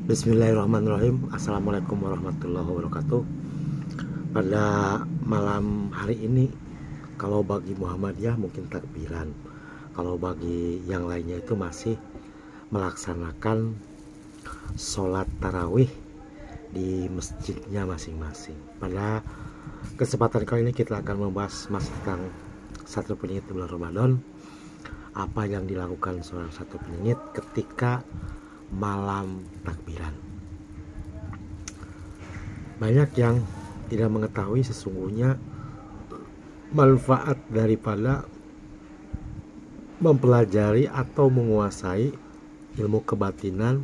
Bismillahirrahmanirrahim. Assalamualaikum warahmatullahi wabarakatuh. Pada malam hari ini, kalau bagi Muhammadiyah mungkin takbiran, kalau bagi yang lainnya itu masih melaksanakan sholat tarawih di masjidnya masing-masing. Pada kesempatan kali ini kita akan membahas masih tentang satu penyit bulan Ramadan, apa yang dilakukan seorang satu penyit ketika malam takbiran. Banyak yang tidak mengetahui sesungguhnya manfaat daripada mempelajari atau menguasai ilmu kebatinan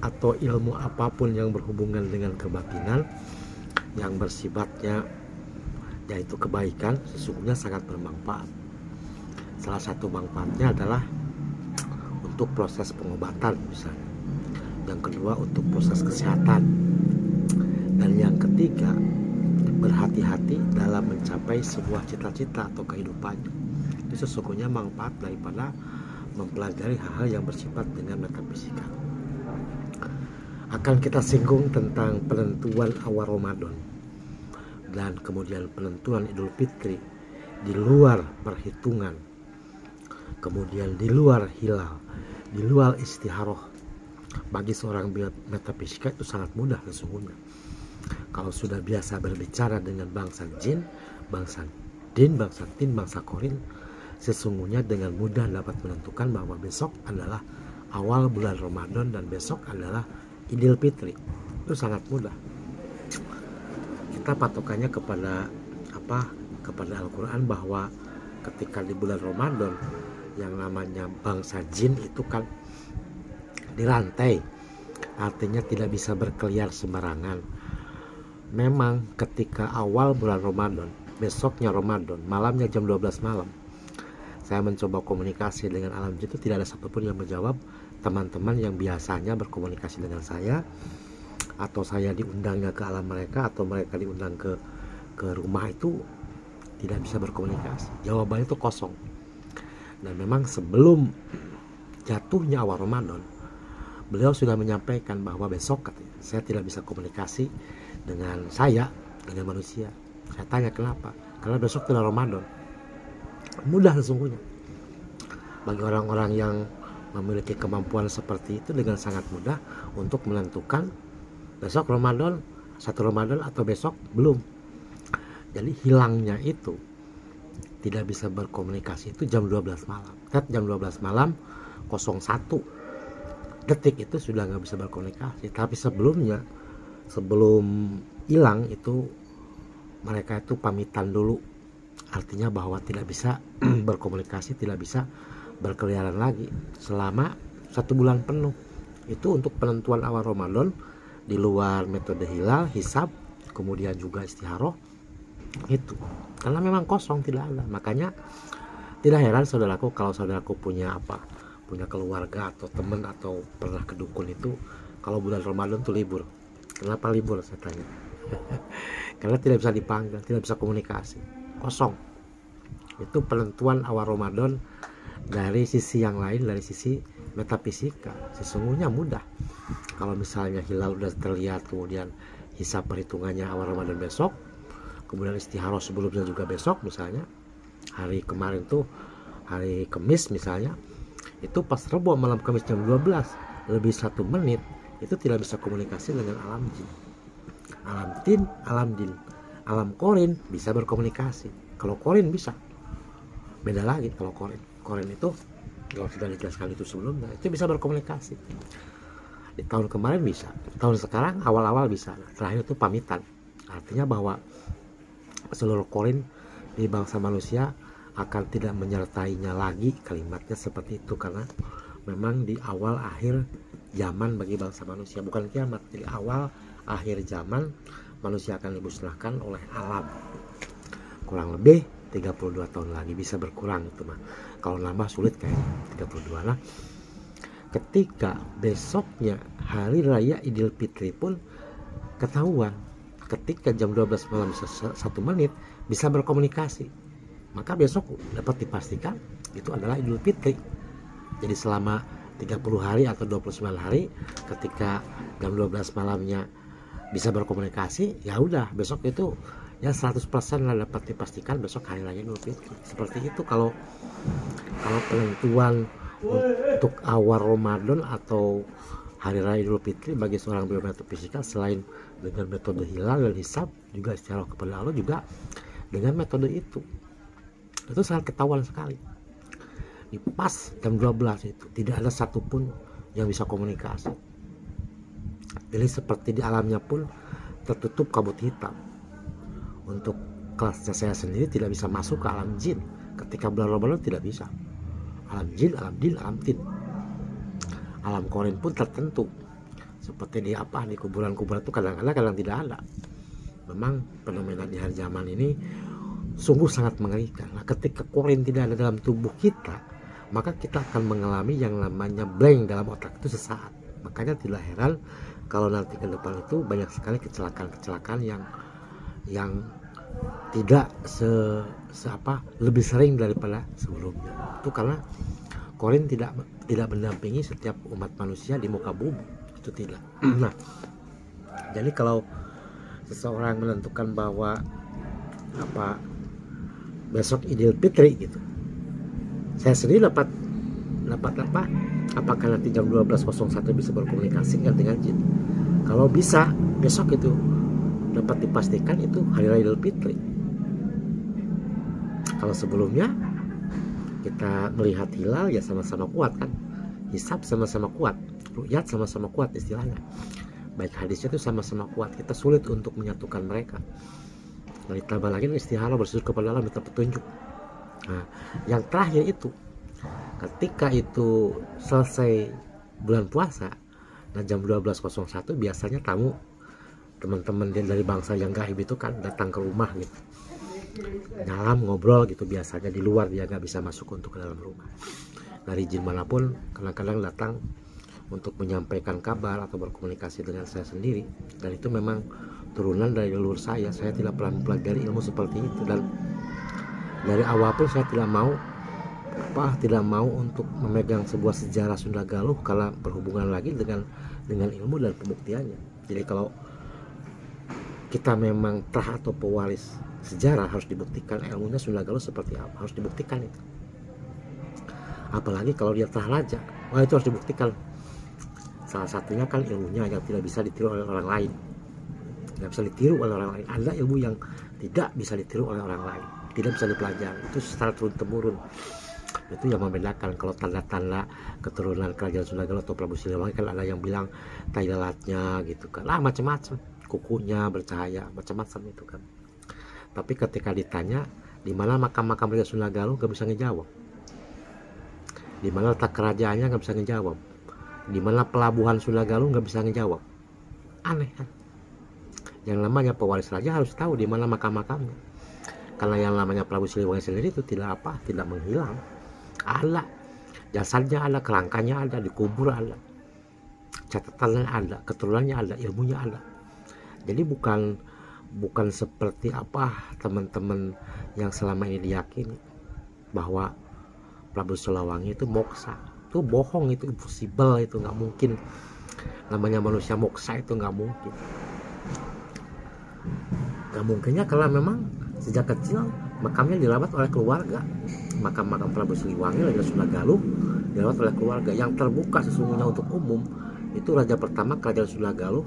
atau ilmu apapun yang berhubungan dengan kebatinan yang bersifatnya yaitu kebaikan, sesungguhnya sangat bermanfaat. Salah satu manfaatnya adalah untuk proses pengobatan misalnya, yang kedua untuk proses kesehatan, dan yang ketiga berhati-hati dalam mencapai sebuah cita-cita atau kehidupannya. Itu sesungguhnya manfaat daripada mempelajari hal-hal yang bersifat dengan metafisika. Akan kita singgung tentang penentuan awal Ramadan dan kemudian penentuan Idul Fitri di luar perhitungan, kemudian di luar hilal, di luar istiharoh. Bagi seorang metafisika itu sangat mudah sesungguhnya. Kalau sudah biasa berbicara dengan bangsa jin, bangsa din, bangsa tin, bangsa korin, sesungguhnya dengan mudah dapat menentukan bahwa besok adalah awal bulan Ramadan dan besok adalah Idul Fitri. Itu sangat mudah. Kita patokannya kepada kepada Al-Quran, bahwa ketika di bulan Ramadan yang namanya bangsa jin itu kan dirantai, artinya tidak bisa berkeliar sembarangan. Memang ketika awal bulan Ramadan, besoknya Ramadan, malamnya jam 12 malam, saya mencoba komunikasi dengan alam jin, itu tidak ada satupun yang menjawab. Teman-teman yang biasanya berkomunikasi dengan saya, atau saya diundangnya ke alam mereka, atau mereka diundang ke rumah, itu tidak bisa berkomunikasi. Jawabannya itu kosong. Dan memang sebelum jatuhnya awal Ramadan, beliau sudah menyampaikan bahwa besok, katanya, saya tidak bisa komunikasi dengan manusia. Saya tanya kenapa? Karena besok adalah Ramadan. Mudah sesungguhnya. Bagi orang-orang yang memiliki kemampuan seperti itu, dengan sangat mudah untuk menentukan besok Ramadan, satu Ramadan atau besok belum. Jadi hilangnya itu tidak bisa berkomunikasi itu jam 12 malam. Jam 12 malam 01 detik itu sudah nggak bisa berkomunikasi. Tapi sebelumnya, sebelum hilang itu, mereka itu pamitan dulu. Artinya bahwa tidak bisa berkomunikasi, tidak bisa berkeliaran lagi selama 1 bulan penuh. Itu untuk penentuan awal Ramadan di luar metode hilal, hisab, kemudian juga istiharoh. Itu karena memang kosong, tidak ada. Makanya tidak heran saudaraku kalau saudaraku punya keluarga atau teman atau pernah ke dukun, itu kalau bulan Ramadan tuh libur. Kenapa libur, saya tanya? Karena tidak bisa dipanggil, tidak bisa komunikasi, kosong. Itu penentuan awal Ramadan. Dari sisi yang lain, dari sisi metafisika, sesungguhnya mudah. Kalau misalnya hilal udah terlihat, kemudian hisab perhitungannya awal Ramadan besok, kemudian istiharoh sebelumnya juga besok, misalnya hari kemarin tuh hari Kamis misalnya, itu pas Rebo malam Kamis jam 12 lebih 1 menit, itu tidak bisa komunikasi dengan alam jin. Alam tin, alam jin, alam korin bisa berkomunikasi. Kalau korin bisa, beda lagi. Kalau korin itu, kalau sudah dijelaskan itu sebelumnya, itu bisa berkomunikasi. Di tahun kemarin bisa, tahun sekarang awal-awal bisa, terakhir itu pamitan. Artinya bahwa seluruh korin di bangsa manusia akan tidak menyertainya lagi, kalimatnya seperti itu, karena memang di awal akhir zaman bagi bangsa manusia, bukan kiamat. Jadi awal akhir zaman manusia akan dimusnahkan oleh alam. Kurang lebih 32 tahun lagi, bisa berkurang itu mah. Kalau nambah sulit kayaknya 32. Nah, ketika besoknya hari raya Idul Fitri pun ketahuan. Ketika jam 12 malam 1 menit bisa berkomunikasi, maka besok dapat dipastikan itu adalah Idul Fitri. Jadi selama 30 hari atau 29 hari ketika jam 12 malamnya bisa berkomunikasi, ya udah besok itu ya 100% lah dapat dipastikan besok hari raya Idul Fitri. Seperti itu kalau penentuan untuk awal Ramadan atau hari raya Idul Fitri bagi seorang biometrofisikal, selain dengan metode hilal dan hisab, juga istilah kepada Allah, juga dengan metode itu sangat ketahuan sekali. Di pas jam 12 itu tidak ada satupun yang bisa komunikasi. Jadi seperti di alamnya pun tertutup kabut hitam. Untuk kelasnya saya sendiri tidak bisa masuk ke alam jin ketika bulan Ramadan, tidak bisa. Alam jin, alam jin, alam tin, alam korin pun tertentu. Seperti di kuburan-kuburan itu kadang-kadang tidak ada. Memang fenomena di hari zaman ini sungguh sangat mengerikan. Nah, ketika korin tidak ada dalam tubuh kita, maka kita akan mengalami yang namanya blank dalam otak itu sesaat. Makanya tidak heran kalau nanti ke depan itu banyak sekali kecelakaan yang tidak lebih sering daripada sebelumnya. Itu karena korin tidak mendampingi setiap umat manusia di muka bumi, itu tidak. Nah, jadi kalau seseorang menentukan bahwa besok Idul Fitri gitu, saya sendiri dapat apakah nanti jam 12.01 bisa berkomunikasi dengan jin. Kalau bisa, besok itu dapat dipastikan itu hari raya Idul Fitri. Kalau sebelumnya kita melihat hilal ya sama-sama kuat kan, hisab sama-sama kuat, ru'yat sama-sama kuat istilahnya, baik hadisnya itu sama-sama kuat, kita sulit untuk menyatukan mereka. Dan ditambah lagi istikharah, bersujud kepada Allah, minta petunjuk. Nah, yang terakhir itu ketika itu selesai bulan puasa dan jam 12.01 biasanya teman-teman dari bangsa yang gaib itu kan datang ke rumah gitu, dalam ngobrol gitu. Biasanya di luar, dia nggak bisa masuk untuk ke dalam rumah. Dari jin manapun kadang-kadang datang untuk menyampaikan kabar atau berkomunikasi dengan saya sendiri, dan itu memang turunan dari leluhur saya. Saya tidak pernah mempelajari ilmu seperti itu, dan dari awal pun saya tidak mau untuk memegang sebuah sejarah Sunda Galuh karena berhubungan lagi dengan ilmu dan pembuktiannya. Jadi kalau kita memang terah atau pewaris sejarah, harus dibuktikan ilmunya Sunda Galuh seperti apa, harus dibuktikan itu. Apalagi kalau dia terah raja, wah itu harus dibuktikan. Salah satunya kan ilmunya yang tidak bisa ditiru oleh orang lain, nggak bisa ditiru oleh orang lain. Ada ilmu yang tidak bisa ditiru oleh orang lain, tidak bisa dipelajari, itu secara turun-temurun. Itu yang membedakan. Kalau tanda-tanda keturunan kerajaan Sunda Galuh atau Prabu Siliwangi kan ada yang bilang tai lalatnya gitu kan, macam-macam, kukunya bercahaya, macam-macam itu kan. Tapi ketika ditanya di mana makam-makam raja Sunda Galuh, gak bisa ngejawab. Di mana letak kerajaannya, gak bisa ngejawab. Di mana pelabuhan Sunda Galuh, gak bisa ngejawab. Aneh kan? Yang namanya pewaris raja harus tahu di mana makam-makamnya. Karena yang namanya Prabu Siliwangi sendiri itu tidak menghilang. Ada jasadnya, ada kerangkanya, ada dikubur, ada catatannya, ada keturunannya, ada ilmunya, ada. Jadi bukan seperti teman-teman yang selama ini diyakini bahwa Prabu Siliwangi itu moksa. Itu bohong, itu impossible, itu nggak mungkin. Namanya manusia moksa itu nggak mungkin. Nggak mungkinnya karena memang sejak kecil makamnya dirawat oleh keluarga. Makam-makam Prabu Siliwangi, Raja Sunda Galuh, dirawat oleh keluarga. Yang terbuka sesungguhnya untuk umum itu raja pertama kerajaan Sunda Galuh,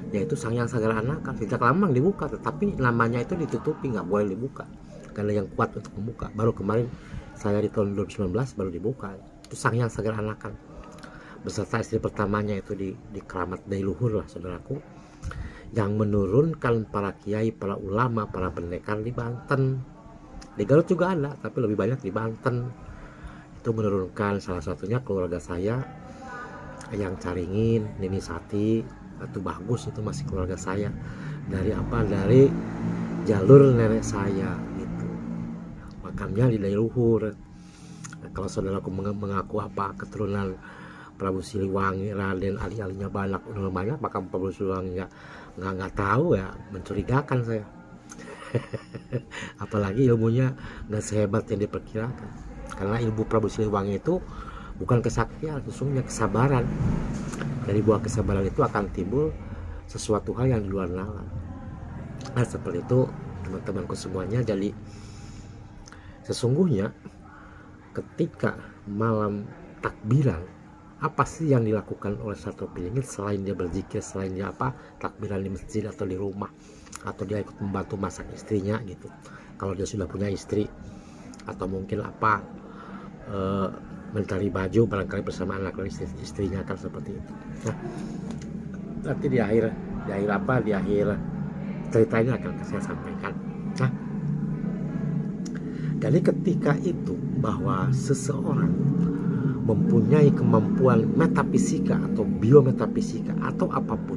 yaitu Sang Hyang Sagala Anaka. Sejak lama dibuka, tetapi namanya itu ditutupi, nggak boleh dibuka karena yang kuat untuk membuka. Baru kemarin saya di tahun 2019 baru dibuka. Itu Sang Hyang Sagala Anaka beserta istri pertamanya itu di keramat dari luhur lah, saudaraku, yang menurunkan para kiai, para ulama, para pendekar di Banten. Di Garut juga ada, tapi lebih banyak di Banten. Itu menurunkan salah satunya keluarga saya yang Caringin, Nini Sati, itu bagus, itu masih keluarga saya. Dari jalur nenek saya gitu. Makamnya di luhur. Nah, kalau saudaraku mengaku keturunan Prabu Siliwangi, Raden, ali-alinya banyak, makam Prabu Siliwangi nggak tahu ya, mencurigakan saya. Apalagi ilmunya nggak sehebat yang diperkirakan. Karena ilmu Prabu Siliwangi itu bukan kesaktian, sesungguhnya kesabaran. Dari buah kesabaran itu akan timbul sesuatu hal yang di luar nalar. Nah, seperti itu teman-temanku semuanya. Jadi sesungguhnya ketika malam takbiran, apa sih yang dilakukan oleh satu pengingat selain dia berzikir, selain dia takbiran di masjid atau di rumah, atau dia ikut membantu masak istrinya gitu, kalau dia sudah punya istri, atau mungkin mencari baju barangkali bersama anak dan istrinya, kan seperti itu. Nah, nanti di akhir cerita ini akan saya sampaikan. Nah, jadi ketika itu bahwa seseorang mempunyai kemampuan metafisika atau biometafisika atau apapun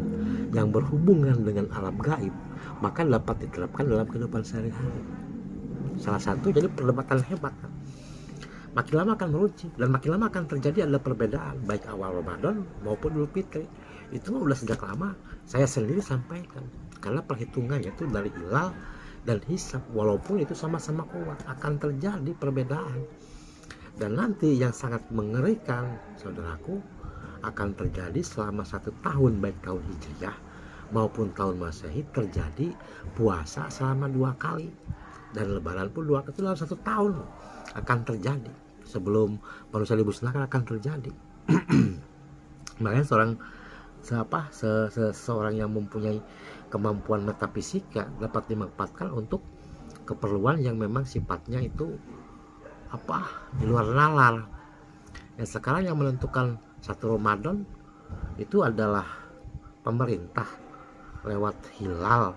yang berhubungan dengan alam gaib, maka dapat diterapkan dalam kehidupan sehari-hari. Salah satu jadi perdebatan hebat, kan? Makin lama akan meruncing dan makin lama akan terjadi adalah perbedaan baik awal Ramadan maupun Idul Fitri. Itu udah sejak lama saya sendiri sampaikan, karena perhitungannya itu dari hilal dan hisab, walaupun itu sama-sama kuat akan terjadi perbedaan. Dan nanti yang sangat mengerikan saudaraku, akan terjadi selama 1 tahun baik tahun Hijriah maupun tahun Masehi, terjadi puasa selama 2 kali dan lebaran pun 2 kali dalam 1 tahun akan terjadi. Sebelum manusia dimusnahkan akan terjadi. Makanya seseorang yang mempunyai kemampuan metafisika dapat dimanfaatkan untuk keperluan yang memang sifatnya itu di luar nalar. Yang sekarang yang menentukan 1 Ramadan itu adalah pemerintah lewat hilal.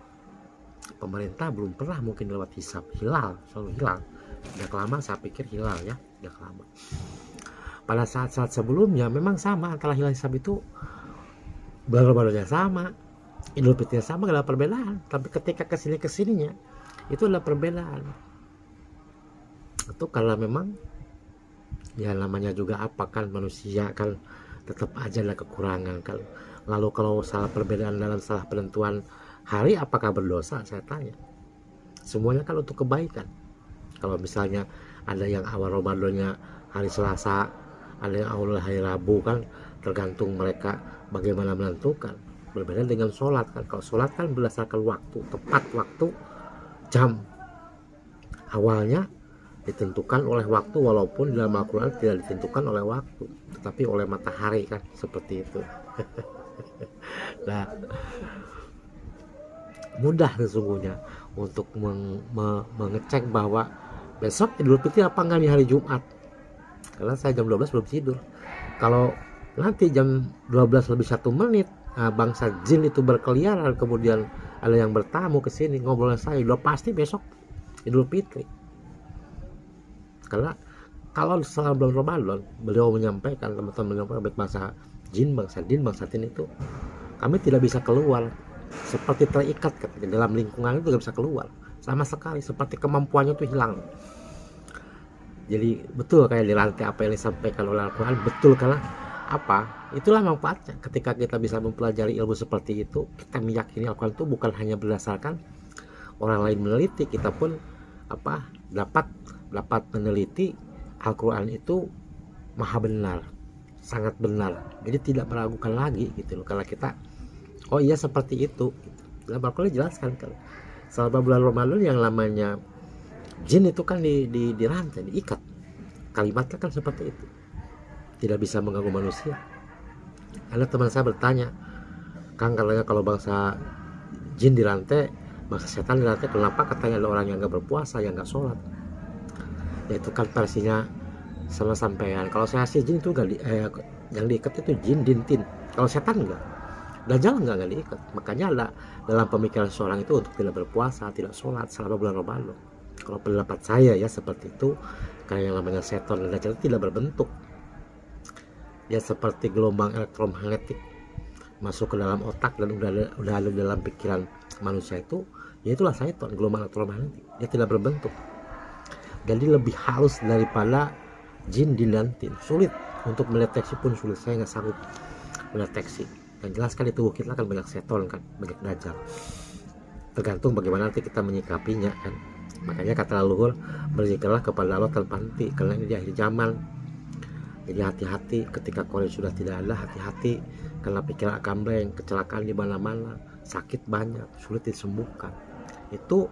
Pemerintah belum pernah mungkin lewat hisab, hilal, selalu hilal. Udah lama saya pikir hilal ya, udah lama. Pada saat-saat sebelumnya memang sama, antara hilal hisab itu bulan Ramadannya sama, Idul Fitrinya sama, gak ada perbedaan. Tapi ketika kesininya itu ada perbedaan. Itu karena memang ya namanya juga kan manusia kan tetap aja ada kekurangan kan. Lalu kalau salah perbedaan dalam salah penentuan hari, apakah berdosa? Saya tanya. Semuanya kan untuk kebaikan. Kalau misalnya ada yang awal Ramadannya hari Selasa, ada yang awal hari Rabu, kan tergantung mereka bagaimana menentukan. Berbeda dengan sholat kan. Kalau sholat kan berdasarkan waktu, tepat waktu, jam awalnya ditentukan oleh waktu, walaupun dalam Al-Quran tidak ditentukan oleh waktu, tetapi oleh matahari, kan seperti itu. Nah, mudah sesungguhnya untuk mengecek bahwa besok Idul Fitri apa enggak di hari Jumat, karena saya jam 12 belum tidur. Kalau nanti jam 12 lebih 1 menit bangsa jin itu berkeliaran, kemudian ada yang bertamu ke sini ngobrol saya, udah pasti besok Idul Fitri. Karena kalau setelah bulan Ramadan beliau menyampaikan, teman-teman menyampaikan, baik bangsa jin, bangsa din, bangsa tin itu kami tidak bisa keluar, seperti terikat dalam lingkungan itu, tidak bisa keluar sama sekali, seperti kemampuannya itu hilang. Jadi betul kayak di rantai apa yang disampaikan oleh Al-Quran, betul, karena itulah manfaatnya ketika kita bisa mempelajari ilmu seperti itu. Kita meyakini Al-Quran itu bukan hanya berdasarkan orang lain meneliti, kita pun dapat meneliti Al-Quran itu maha benar, sangat benar. Jadi tidak meragukan lagi gitu loh, karena kita oh iya seperti itu. Dalam Al-Quran dijelaskan kan selama bulan Ramadan yang namanya jin itu kan dirantai, diikat. Kalimatnya kan seperti itu, tidak bisa mengganggu manusia. Ada teman saya bertanya, Kang, katanya kalau bangsa jin dirantai, bangsa setan dirantai, kenapa katanya ada orang yang nggak berpuasa, yang nggak sholat? Ya itu kan versinya sama sampean. Kalau saya sih jin itu yang diikat itu jin, dintin. Kalau setan enggak, Dajjal enggak diikat. Makanya ada dalam pemikiran seorang itu untuk tidak berpuasa, tidak sholat selama bulan Ramadan. Kalau pendapat saya ya seperti itu, karena yang namanya setan dan Dajjal tidak berbentuk. Dia seperti gelombang elektromagnetik masuk ke dalam otak dan udah ada dalam pikiran manusia itu, ya itulah setan, gelombang elektromagnetik. Dia tidak berbentuk. Jadi lebih halus daripada jin dan tin. Sulit untuk mendeteksi pun sulit, saya nggak sanggup mendeteksi. Dan jelas kan di tubuh kita kan banyak setan, kan banyak Dajjal. Tergantung bagaimana nanti kita menyikapinya kan. Makanya kata leluhur, berzikirlah kepada Allah tanpa henti, karena ini di akhir zaman. Jadi hati-hati ketika Korea sudah tidak ada, hati-hati karena pikiran akan blank, kecelakaan di mana-mana, sakit banyak, sulit disembuhkan. Itu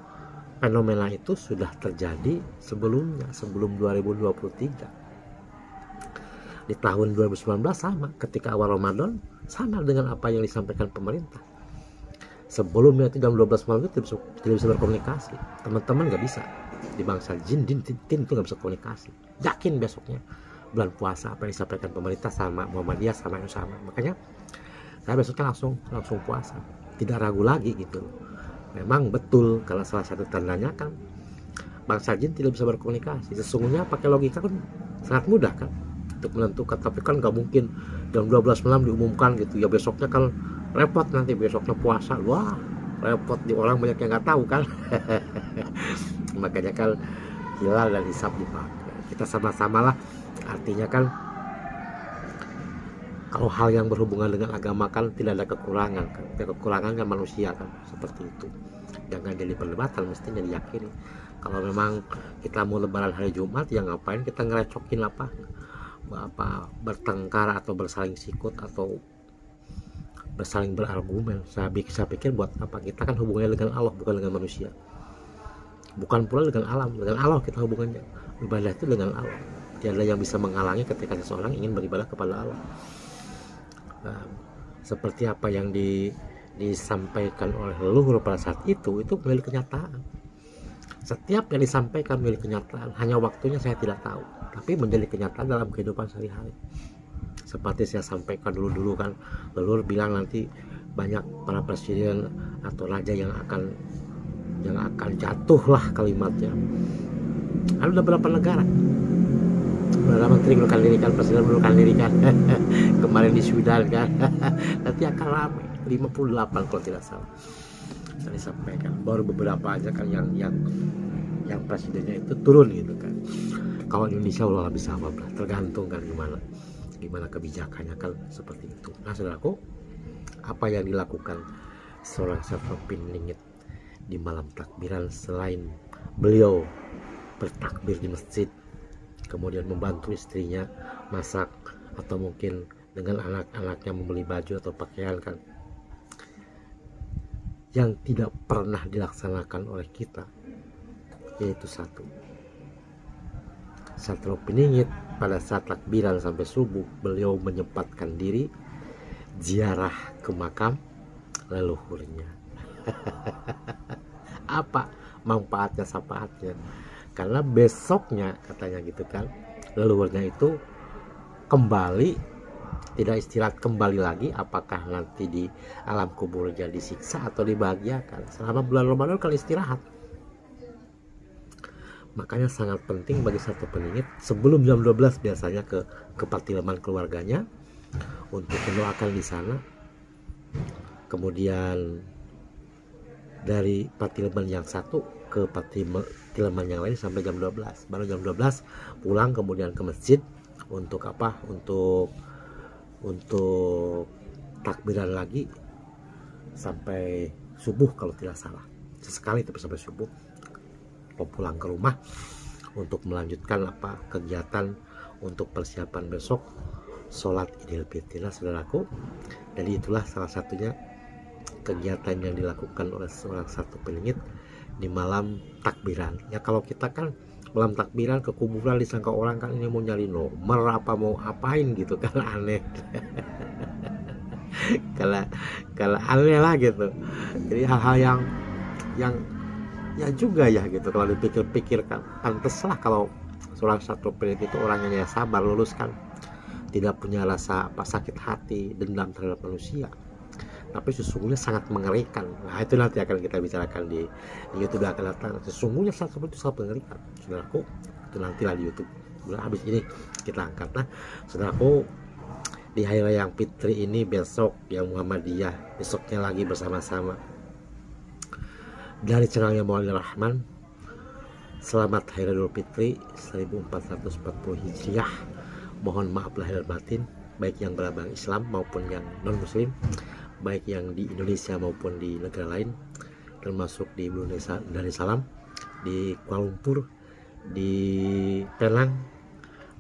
fenomena itu sudah terjadi sebelumnya, sebelum 2023. Di tahun 2019 sama, ketika awal Ramadan sama dengan apa yang disampaikan pemerintah. Sebelumnya itu jam 12 malam itu tidak bisa berkomunikasi, teman-teman nggak bisa. Di bangsa jin itu nggak bisa komunikasi. Yakin besoknya bulan puasa apa yang disampaikan pemerintah sama Muhammadiyah sama. Makanya saya besoknya langsung puasa, tidak ragu lagi gitu. Memang betul kalau salah satu tandanya kan bangsa jin tidak bisa berkomunikasi. Sesungguhnya pakai logika kan sangat mudah kan untuk menentukan, tapi kan nggak mungkin jam 12 malam diumumkan gitu ya, besoknya kan repot, nanti besoknya puasa, wah repot, di orang banyak yang nggak tahu kan. Makanya kan hilal dan hisab dipakai, kita sama-sama lah. Artinya kan kalau hal yang berhubungan dengan agama kan tidak ada kekurangan kan, kekurangan kan manusia kan, seperti itu. Jangan jadi perdebatan, mestinya diyakini. Kalau memang kita mau lebaran hari Jumat, ya ngapain kita ngerecokin apa bertengkar atau bersaling sikut atau bersaling berargumen. Saya pikir buat apa, kita kan hubungannya dengan Allah bukan dengan manusia, bukan pula dengan alam. Dengan Allah kita hubungannya, ibadah itu dengan Allah. Tiada yang bisa menghalangi ketika seseorang ingin beribadah kepada Allah. Nah, seperti apa yang disampaikan oleh leluhur pada saat itu milik kenyataan. Setiap yang disampaikan milik kenyataan, hanya waktunya saya tidak tahu, tapi menjadi kenyataan dalam kehidupan sehari-hari. Seperti saya sampaikan dulu kan, leluhur bilang nanti banyak para presiden atau raja yang akan jatuh lah kalimatnya. Ada beberapa negara, Perdana Menteri mengundurkan diri kan, presiden mengundurkan diri kan. Kemarin di Sudan kan. Nanti akan ramai 58 kalau tidak salah. Saya disampaikan baru beberapa aja kan yang presidennya itu turun gitu kan. Kalau Indonesia Allah bisa apa, tergantung kan gimana kebijakannya kan, seperti itu. Nah saudaraku, apa yang dilakukan seorang Syafruddin Ningit di malam takbiran selain beliau bertakbir di masjid, kemudian membantu istrinya masak, atau mungkin dengan anak-anaknya membeli baju atau pakaian kan, yang tidak pernah dilaksanakan oleh kita, yaitu satu, Syafruddin Ningit pada saat takbiran sampai subuh beliau menyempatkan diri ziarah ke makam leluhurnya. Apa manfaatnya, syafaatnya? Karena besoknya katanya gitu kan, leluhurnya itu kembali, tidak istirahat, kembali lagi. Apakah nanti di alam kuburnya disiksa atau dibahagiakan? Selama bulan Ramadan kan istirahat. Makanya sangat penting bagi satu peningit sebelum jam 12 biasanya ke Patileman keluarganya untuk mendoakan di sana. Kemudian dari Patileman yang satu ke Patileman yang lain sampai jam 12. Baru jam 12 pulang, kemudian ke masjid untuk apa? Untuk takbiran lagi sampai subuh kalau tidak salah. Sesekali tapi sampai subuh. Pulang ke rumah untuk melanjutkan apa kegiatan untuk persiapan besok sholat Idul Fitri. Nah saudaraku, jadi itulah salah satunya kegiatan yang dilakukan oleh seorang satu peningit di malam takbiran. Ya kalau kita kan malam takbiran ke kuburan disangka orang kan ini mau nyari nomor apa mau apain gitu kan, aneh. kalau aneh lah gitu. Jadi hal-hal yang ya juga ya gitu, kalau dipikir-pikir kan pantes lah kalau seorang satu peningit itu orangnya sabar, lulus kan, tidak punya rasa sakit hati, dendam terhadap manusia, tapi sesungguhnya sangat mengerikan. Nah itu nanti akan kita bicarakan di YouTube akan datang. Sesungguhnya satu itu sangat mengerikan, saudaraku. Itu nantilah di YouTube. Bulan habis ini kita angkat. Nah saudaraku, di hari raya yang Fitri ini besok yang Muhammadiyah, besoknya lagi bersama-sama dari channelnya Maulana Rahman. Selamat Hari Raya Idul Fitri 1440 Hijriah. Mohon maaf lahir batin, baik yang beragama Islam maupun yang non Muslim, baik yang di Indonesia maupun di negara lain, termasuk di Darussalam, di Kuala Lumpur, di Penang,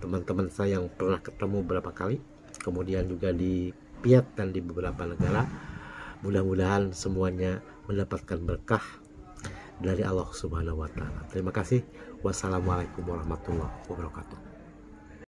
teman-teman saya yang pernah ketemu berapa kali, kemudian juga di Piat dan di beberapa negara. Mudah-mudahan semuanya mendapatkan berkah dari Allah Subhanahu wa Ta'ala. Terima kasih. Wassalamualaikum warahmatullahi wabarakatuh.